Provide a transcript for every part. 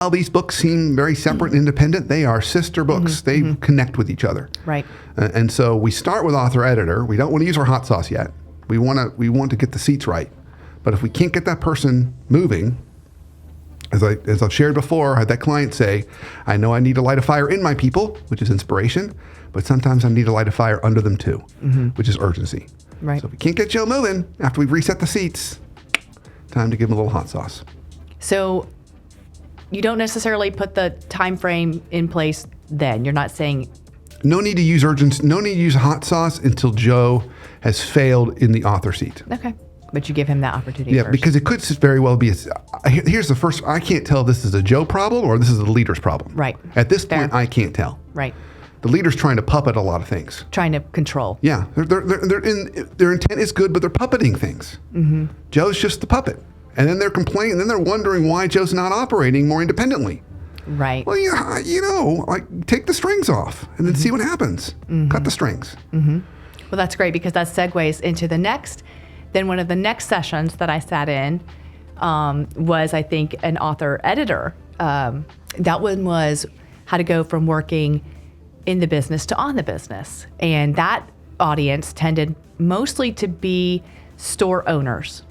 while these books seem very separate and independent, they are sister books. They connect with each other. Right. And so we start with author editor. We don't want to use our hot sauce yet. We want to get the seats right. But if we can't get that person moving, as I've shared before, I had that client say, I know I need to light a fire in my people, which is inspiration, but sometimes I need to light a fire under them too, which is urgency. Right. So if we can't get Joe moving after we've reset the seats, time to give him a little hot sauce. So you don't necessarily put the time frame in place then. You're not saying... No need to use urgency. No need to use hot sauce until Joe has failed in the author seat. Okay. But you give him that opportunity Yeah, first. because it could very well be, here's the first, I can't tell if this is a Joe problem or this is the leader's problem. Right. At this Fair. point, I can't tell. Right. The leader's trying to puppet a lot of things. Trying to control. Yeah, their intent is good, but they're puppeting things. Joe's just the puppet. And then they're complaining, and then they're wondering why Joe's not operating more independently. Right. Well, like take the strings off and then see what happens. Cut the strings. Well, that's great because that segues into the next. Then one of the next sessions that I sat in was, I think, an author editor. That one was how to go from working in the business to on the business. And that audience tended mostly to be store owners.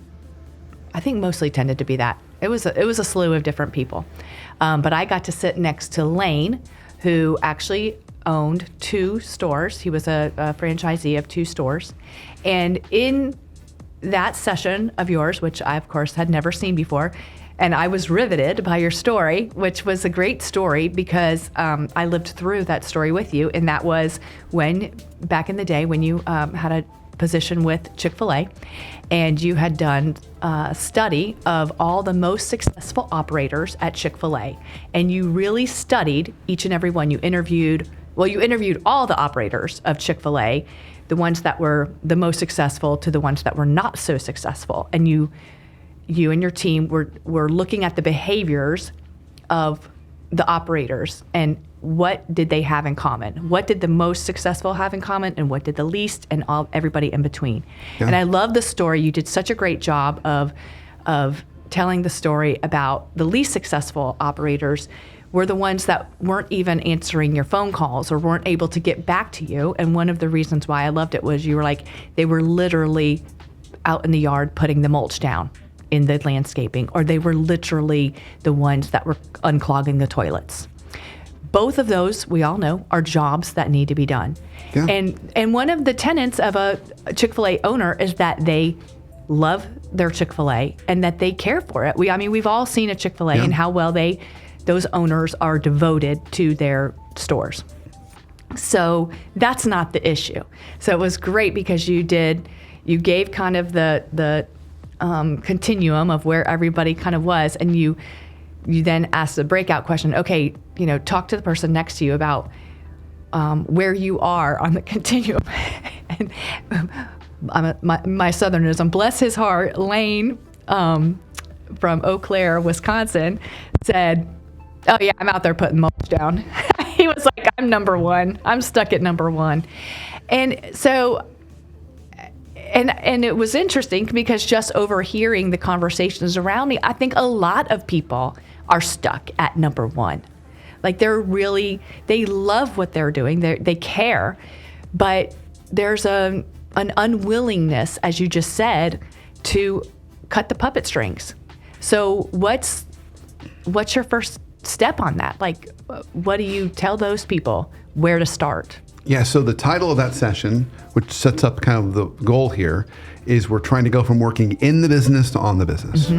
I think mostly tended to be that. It was a slew of different people. But I got to sit next to Lane, who actually owned 2 stores. He was a franchisee of 2 stores. And in that session of yours, which I, of course, had never seen before, and I was riveted by your story, which was a great story because I lived through that story with you. And that was when, back in the day, when you had a position with Chick-fil-A, and you had done a study of all the most successful operators at Chick-fil-A. And you really studied each and every one. You interviewed all the operators of Chick-fil-A, the ones that were the most successful to the ones that were not so successful. And you and your team were looking at the behaviors of the operators and what did they have in common? What did the most successful have in common and what did the least, and everybody in between? Yeah. And I love the story. You did such a great job of telling the story about the least successful operators were the ones that weren't even answering your phone calls or weren't able to get back to you. And one of the reasons why I loved it was you were like, they were literally out in the yard putting the mulch down in the landscaping, or they were literally the ones that were unclogging the toilets. Both of those, we all know, are jobs that need to be done. Yeah. And one of the tenets of a Chick-fil-A owner is that they love their Chick-fil-A and that they care for it. We've all seen a Chick-fil-A and how well those owners are devoted to their stores. So that's not the issue. So it was great because you gave kind of the continuum of where everybody kind of was, and you then asked the breakout question, okay, talk to the person next to you about where you are on the continuum. And my Southernism, bless his heart, Lane from Eau Claire, Wisconsin, said, oh yeah, I'm out there putting mulch down. He was like, I'm number 1. I'm stuck at number 1. And so, and it was interesting because just overhearing the conversations around me, I think a lot of people are stuck at number 1. Like they love what they're doing. They care, but there's an unwillingness, as you just said, to cut the puppet strings. So what's your first step on that? Like, what do you tell those people where to start? Yeah, so the title of that session, which sets up kind of the goal here, is we're trying to go from working in the business to on the business.